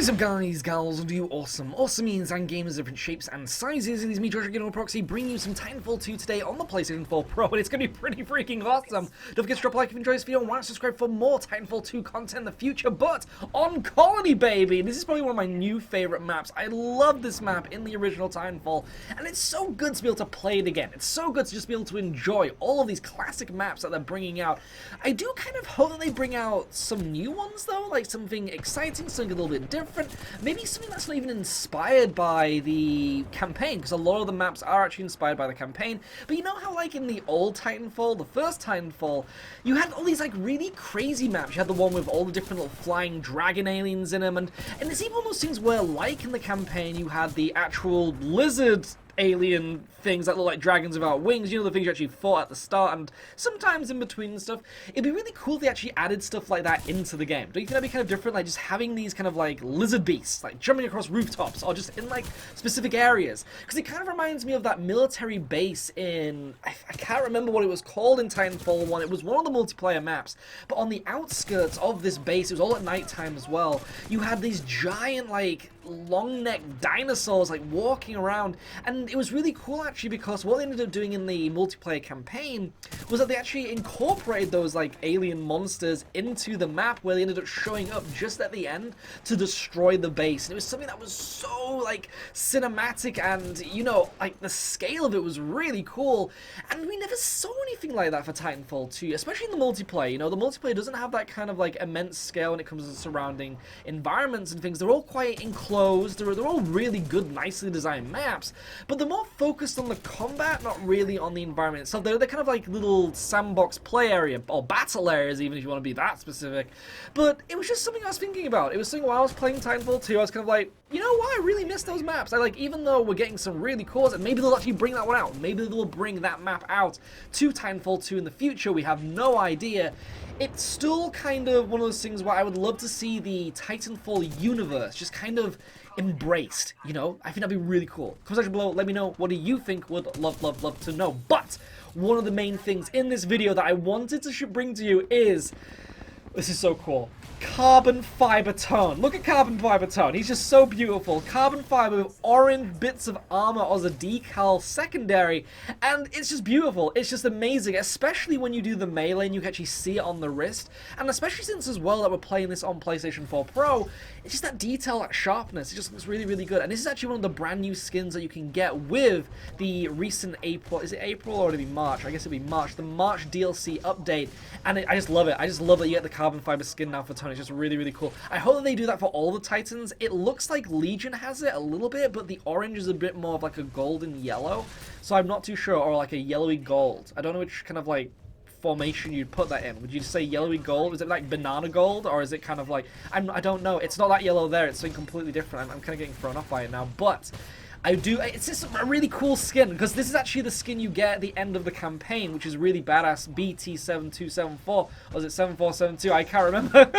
What is up, guys, gals, do you awesome means and gamers of different shapes and sizes. It is me, Josh, again on Proxy, bringing you some Titanfall 2 today on the PlayStation 4 Pro, and it's going to be pretty freaking awesome. Don't forget to drop a like if you enjoyed this video and want to subscribe for more Titanfall 2 content in the future. But on Colony, baby, this is probably one of my new favorite maps. I love this map in the original Titanfall, and it's so good to be able to play it again. It's so good to just be able to enjoy all of these classic maps that they're bringing out. I do kind of hope that they bring out some new ones, though, like something exciting, something a little bit different, maybe something that's not even inspired by the campaign, because a lot of the maps are actually inspired by the campaign. But you know how, like, in the old Titanfall, the first Titanfall, you had all these, like, really crazy maps. You had the one with all the different little flying dragon aliens in them, and it's even one of those things where, like in the campaign, you had the actual lizard alien things that look like dragons without wings, you know, the things you actually fought at the start and sometimes in between and stuff. It'd be really cool if they actually added stuff like that into the game. Don't you think that'd be kind of different, like just having these kind of like lizard beasts, like jumping across rooftops or just in like specific areas? Because it kind of reminds me of that military base in, I can't remember what it was called in Titanfall 1, it was one of the multiplayer maps, but on the outskirts of this base, it was all at nighttime as well, you had these giant like long-necked dinosaurs like walking around, and it was really cool actually because what they ended up doing in the multiplayer campaign was that they actually incorporated those like alien monsters into the map, where they ended up showing up just at the end to destroy the base. And it was something that was so like cinematic, and you know, like the scale of it was really cool, and we never saw anything like that for Titanfall 2, especially in the multiplayer. You know, the multiplayer doesn't have that kind of like immense scale when it comes to surrounding environments and things. They're all quite enclosed. They're all really good, nicely designed maps, but they're more focused on the combat, not really on the environment itself. They're kind of like little sandbox play area, or battle areas even if you want to be that specific. But it was just something I was thinking about. It was something while I was playing Titanfall 2, I was kind of like, you know what, I really miss those maps. I like, even though we're getting some really cool, and maybe they'll actually bring that one out. Maybe they'll bring that map out to Titanfall 2 in the future. We have no idea. It's still kind of one of those things where I would love to see the Titanfall universe just kind of embraced, you know? I think that'd be really cool. Comment section below, let me know what do you think. Would love to know. But one of the main things in this video that I wanted to bring to you is, this is so cool, carbon fiber tone. Look at carbon fiber tone. He's just so beautiful. Carbon fiber with orange bits of armor as a decal secondary, and it's just beautiful. It's just amazing, especially when you do the melee and you can actually see it on the wrist, and especially since as well that we're playing this on PlayStation 4 Pro, it's just that detail, that sharpness. It just looks really, really good. And this is actually one of the brand new skins that you can get with the recent April, is it April or would it be March? I guess it'd be March. The March DLC update, and I just love it. I just love that you get the carbon fiber skin now for Tony. It's just really, really cool. I hope that they do that for all the Titans. It looks like Legion has it a little bit, but the orange is a bit more of like a golden yellow, so I'm not too sure, or like a yellowy gold. I don't know which kind of like formation you'd put that in. Would you say yellowy gold? Is it like banana gold, or is it kind of like, I don't know. It's not that yellow there. It's something completely different. I'm kind of getting thrown off by it now, but it's just a really cool skin, because this is actually the skin you get at the end of the campaign, which is really badass. BT7274, or is it 7472? I can't remember.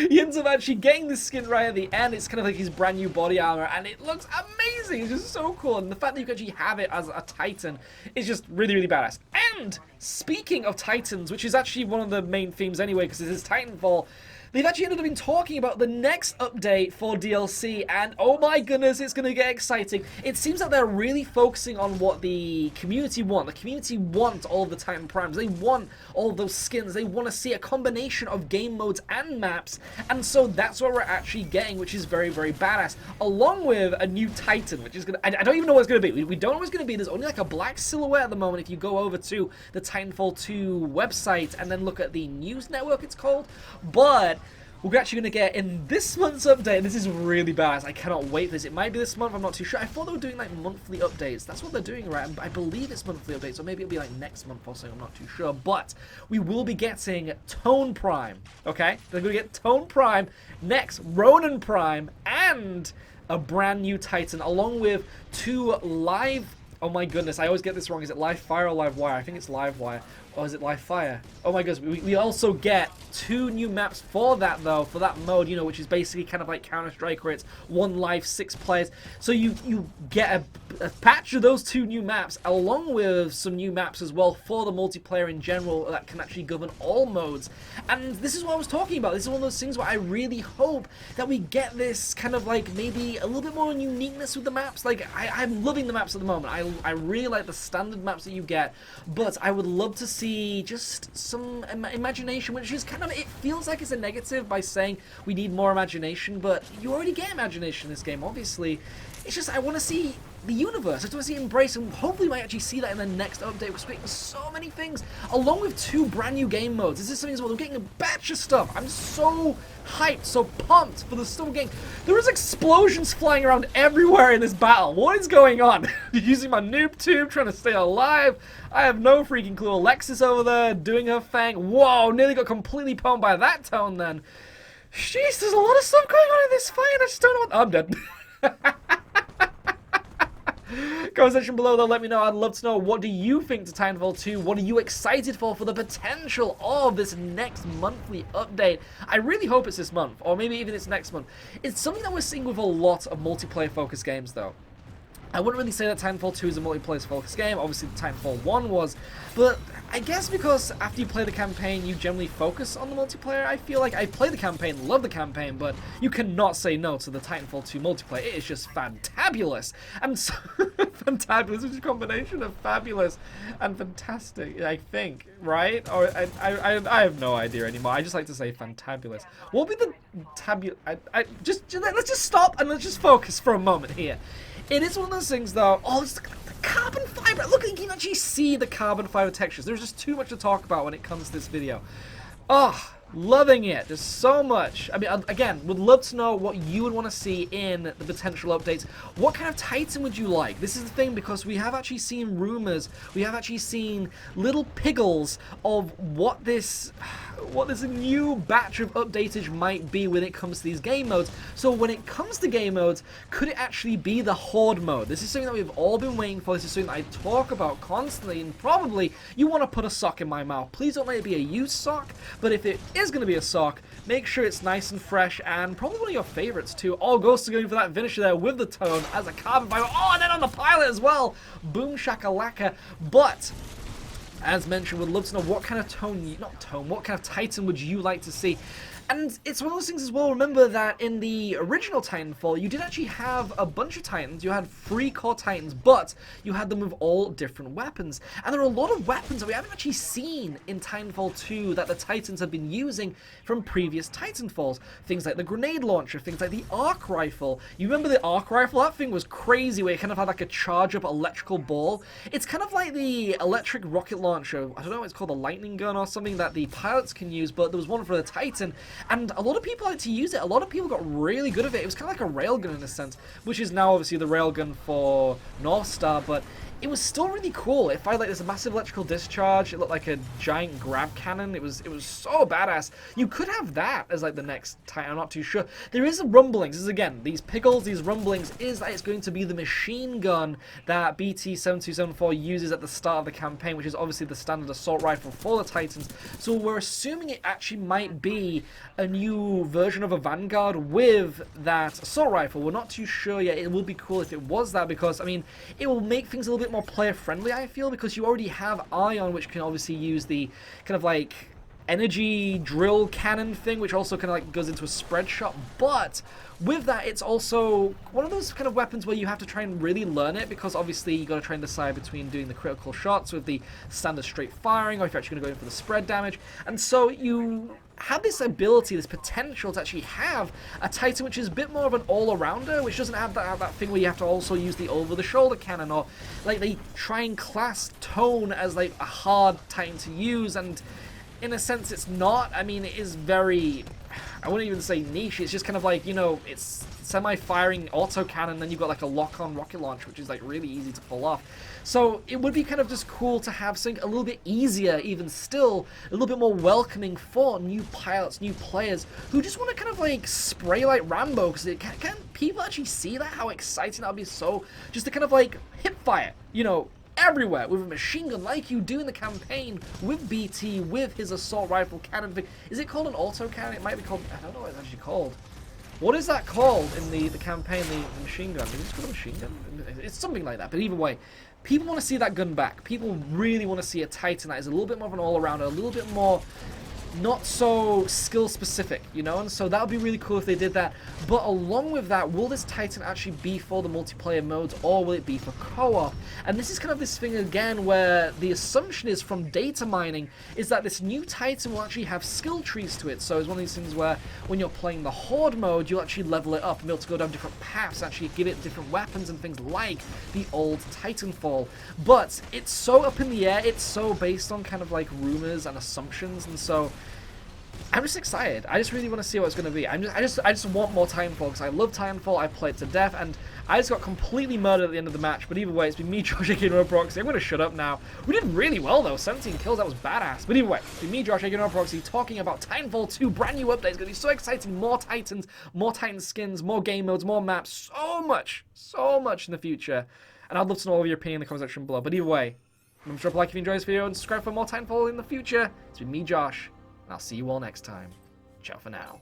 He ends up actually getting this skin right at the end. It's kind of like his brand new body armor, and it looks amazing. It's just so cool, and the fact that you can actually have it as a Titan is just really, really badass. And speaking of Titans, which is actually one of the main themes anyway, because this is Titanfall, they've actually ended up been talking about the next update for DLC, and oh my goodness, it's going to get exciting. It seems that they're really focusing on what the community want. The community want all of the Titan Primes. They want all of those skins. They want to see a combination of game modes and maps, and so that's what we're actually getting, which is very, very badass, along with a new Titan, which is going to, I don't even know what it's going to be. We don't know what it's going to be. There's only like a black silhouette at the moment if you go over to the Titanfall 2 website and then look at the news network, it's called, but we're actually going to get in this month's update. This is really bad. I cannot wait for this. It might be this month. I'm not too sure. I thought they were doing like monthly updates. That's what they're doing, right? I believe it's monthly updates, or maybe it'll be like next month or something. I'm not too sure. But we will be getting Tone Prime. Okay? They're going to get Tone Prime, next Ronin Prime, and a brand new Titan, along with two live... Oh my goodness, I always get this wrong. Is it live fire or live wire? I think it's live wire. Or is it live fire? Oh my goodness, we also get 2 new maps for that though, for that mode, you know, which is basically kind of like Counter-Strike where it's 1 life, 6 players. So you get a patch of those 2 new maps along with some new maps as well for the multiplayer in general that can actually govern all modes. And this is what I was talking about. This is one of those things where I really hope that we get this kind of like maybe a little bit more uniqueness with the maps. Like I'm loving the maps at the moment. I really like the standard maps that you get, but I would love to see just some imagination, which is kind of, it feels like it's a negative by saying we need more imagination, but you already get imagination in this game, obviously. It's just, I want to see the universe. I just want to see it embrace, and hopefully we might actually see that in the next update. We're expecting so many things, along with 2 brand new game modes. This is something as well. We're getting a batch of stuff. I'm so hyped, so pumped for the stuff we're getting. There is explosions flying around everywhere in this battle. What is going on? Using my noob tube, trying to stay alive. I have no freaking clue. Alexis over there doing her thing. Whoa, nearly got completely pwned by that tone then. Jeez, there's a lot of stuff going on in this fight. I just don't know what... I'm dead. Comment section below though, let me know. I'd love to know, what do you think to Titanfall 2? What are you excited for the potential of this next monthly update? I really hope it's this month, or maybe even it's next month. It's something that we're seeing with a lot of multiplayer focused games though. I wouldn't really say that Titanfall 2 is a multiplayer focused game. Obviously Titanfall 1 was, but I guess because after you play the campaign you generally focus on the multiplayer. I feel like I play the campaign, love the campaign, but you cannot say no to the Titanfall 2 multiplayer. It is just fantabulous. And so fantabulous is a combination of fabulous and fantastic, I think, right? Or I have no idea anymore. I just like to say fantabulous. What would be the let's just stop and let's just focus for a moment here. It is one of those things, though. Oh, it's the carbon fiber. Look, you can actually see the carbon fiber textures. There's just too much to talk about when it comes to this video. Oh, loving it. There's so much. I mean, again, would love to know what you would want to see in the potential updates. What kind of Titan would you like? This is the thing, because we have actually seen rumors. We have actually seen little piggles of what this new batch of updatage might be when it comes to these game modes. So when it comes to game modes, could it actually be the Horde mode? This is something that we've all been waiting for. This is something that I talk about constantly, and probably you want to put a sock in my mouth. Please don't let it be a used sock, but if it is going to be a sock, make sure it's nice and fresh, and probably one of your favorites too. Oh, Ghost is going for that finisher there with the tone as a carbon fiber. Oh, and then on the pilot as well. Boom shakalaka. But as mentioned, would love to know what kind of what kind of Titan would you like to see? And it's one of those things as well. Remember that in the original Titanfall, you did actually have a bunch of Titans. You had 3 core Titans, but you had them with all different weapons. And there are a lot of weapons that we haven't actually seen in Titanfall 2 that the Titans have been using from previous Titanfalls. Things like the grenade launcher, things like the arc rifle. You remember the arc rifle? That thing was crazy, where it kind of had like a charge-up electrical ball. It's kind of like the electric rocket launcher. I don't know, it's called a lightning gun or something that the pilots can use, but there was one for the Titan. And a lot of people like to use it. A lot of people got really good at it. It was kind of like a railgun in a sense, which is now obviously the railgun for North Star, but it was still really cool. It fired like this massive electrical discharge. It looked like a giant grab cannon. It was so badass. You could have that as like the next Titan. I'm not too sure. There is a rumblings. This is again, these pickles, these rumblings, is that it's going to be the machine gun that BT-7274 uses at the start of the campaign, which is obviously the standard assault rifle for the Titans. So we're assuming it actually might be a new version of a Vanguard with that assault rifle. We're not too sure yet. It would be cool if it was that, because I mean, it will make things a little bit more player friendly, I feel, because you already have Ion, which can obviously use the kind of like energy drill cannon thing, which also kind of like goes into a spread shot. But with that, it's also one of those kind of weapons where you have to try and really learn it, because obviously you got to try and decide between doing the critical shots with the standard straight firing, or if you're actually going to go in for the spread damage. And so you have this ability, this potential to actually have a Titan which is a bit more of an all-arounder, which doesn't have that thing where you have to also use the over-the-shoulder cannon, or like they try and class Tone as like a hard Titan to use, and in a sense it's not. I mean, it is very, I wouldn't even say niche. It's just kind of like, you know, it's semi-firing autocannon, then you've got like a lock-on rocket launch, which is like really easy to pull off. So it would be kind of just cool to have something a little bit easier, even still, a little bit more welcoming for new pilots, new players who just want to kind of like spray like Rambo, because can people actually see that? How exciting that would be. So just to kind of like hip fire, you know, everywhere with a machine gun like you do in the campaign with BT, with his assault rifle cannon thing. Is it called an auto cannon? It might be called, I don't know what it's actually called. What is that called in the campaign, the machine gun? Is it called a machine gun? It's something like that, but either way, people want to see that gun back. People really want to see a Titan that is a little bit more of an all-arounder, a little bit more not so skill specific, you know, and so that would be really cool if they did that. But along with that, will this Titan actually be for the multiplayer modes, or will it be for co-op? And this is kind of this thing again where the assumption is from data mining is that this new Titan will actually have skill trees to it. So it's one of these things where when you're playing the Horde mode, you'll actually level it up and be able to go down different paths, actually give it different weapons and things like the old Titanfall. But it's so up in the air, it's so based on kind of like rumors and assumptions, and so I'm just excited. I just really want to see what it's going to be. I just want more Titanfall because I love Titanfall. I played to death, and I just got completely murdered at the end of the match. But either way, it's been me, Josh, Again, Proxy. I'm going to shut up now. We did really well though. 17 kills. That was badass. But either way, it's been me, Josh, Again, Proxy, talking about Titanfall 2, brand new update. It's going to be so exciting. More Titans, more Titan skins, more game modes, more maps. So much in the future. And I'd love to know all of your opinion in the comment section below. But either way, remember to drop a like if you enjoyed this video and subscribe for more Titanfall in the future. It's been me, Josh. And I'll see you all next time. Ciao for now.